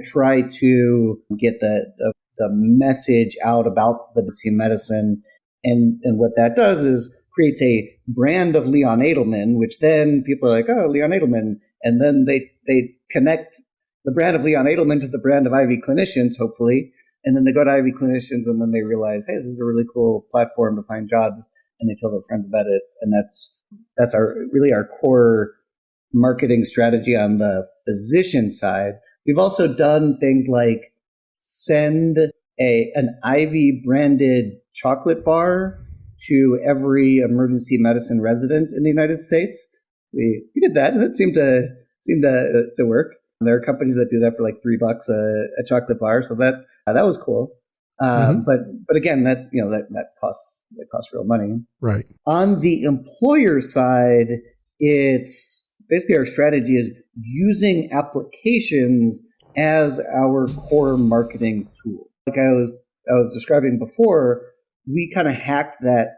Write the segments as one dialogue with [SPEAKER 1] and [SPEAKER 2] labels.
[SPEAKER 1] try to get the message out about the emergency medicine. And what that does is creates a brand of Leon Edelman, which then people are like, oh, Leon Edelman. And then they connect the brand of Leon Edelman to the brand of Ivy Clinicians, hopefully. And then they go to Ivy Clinicians and then they realize, hey, this is a really cool platform to find jobs. And they tell their friends about it. And that's our core marketing strategy on the physician side. We've also done things like send an Ivy branded chocolate bar to every emergency medicine resident in the United States. We did that, and it seemed to work. There are companies that do that for like $3 a chocolate bar, so that was cool. But again, that costs real money.
[SPEAKER 2] Right.
[SPEAKER 1] On the employer side, it's basically our strategy is using applications as our core marketing tool. Like I was describing before, we kind of hacked that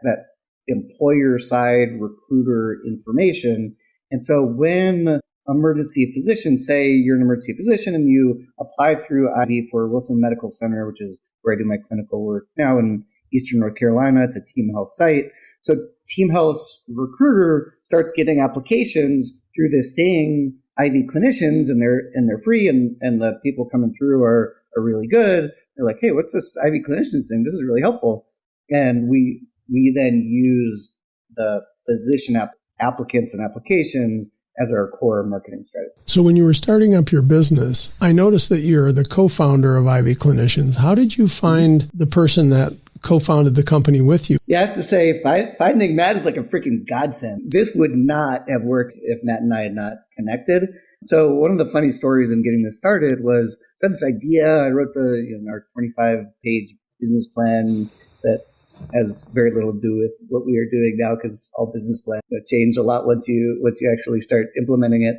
[SPEAKER 1] employer side recruiter information. And so when emergency physicians, say you're an emergency physician and you apply through Ivy for Wilson Medical Center, which is where I do my clinical work now in Eastern North Carolina. It's a Team Health site. So Team Health's recruiter starts getting applications through this thing, Ivy Clinicians, and they're free, and the people coming through are really good. They're like, hey, what's this Ivy Clinicians thing? This is really helpful. And we then use the physician applicants and applications as our core marketing strategy.
[SPEAKER 2] So when you were starting up your business, I noticed that you're the co-founder of Ivy Clinicians. How did you find the person that co-founded the company with you?
[SPEAKER 1] Yeah, I have to say, finding Matt is like a freaking godsend. This would not have worked if Matt and I had not connected. So one of the funny stories in getting this started was I had this idea. I wrote our 25-page business plan that has very little to do with what we are doing now, because all business plans change a lot once you actually start implementing it.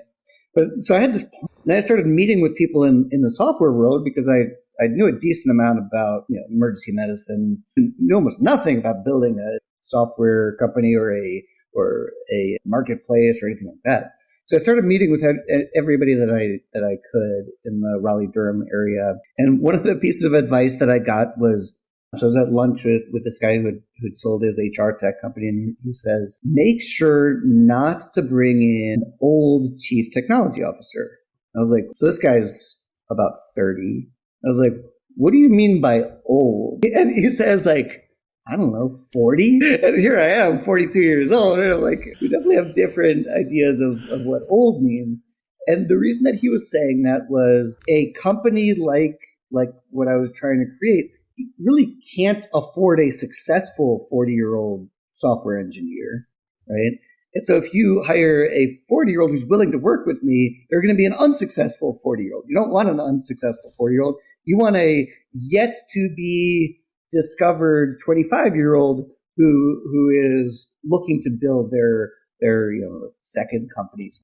[SPEAKER 1] But so I had this, and I started meeting with people in the software world because I knew a decent amount about emergency medicine, knew almost nothing about building a software company or a marketplace or anything like that. So I started meeting with everybody that I could in the Raleigh-Durham area. And one of the pieces of advice that I got was, so I was at lunch with this guy who'd sold his HR tech company, and he says, make sure not to bring in an old chief technology officer. I was like, so this guy's about 30. I was like, what do you mean by old? And he says, like, I don't know, 40? And here I am, 42 years old. And I'm like, we definitely have different ideas of what old means. And the reason that he was saying that was a company like what I was trying to create really can't afford a successful 40-year-old software engineer, right? And so if you hire a 40-year-old who's willing to work with me, they're going to be an unsuccessful 40-year-old. You don't want an unsuccessful 40-year-old. You want a yet-to-be discovered 25-year-old who is looking to build their second companies.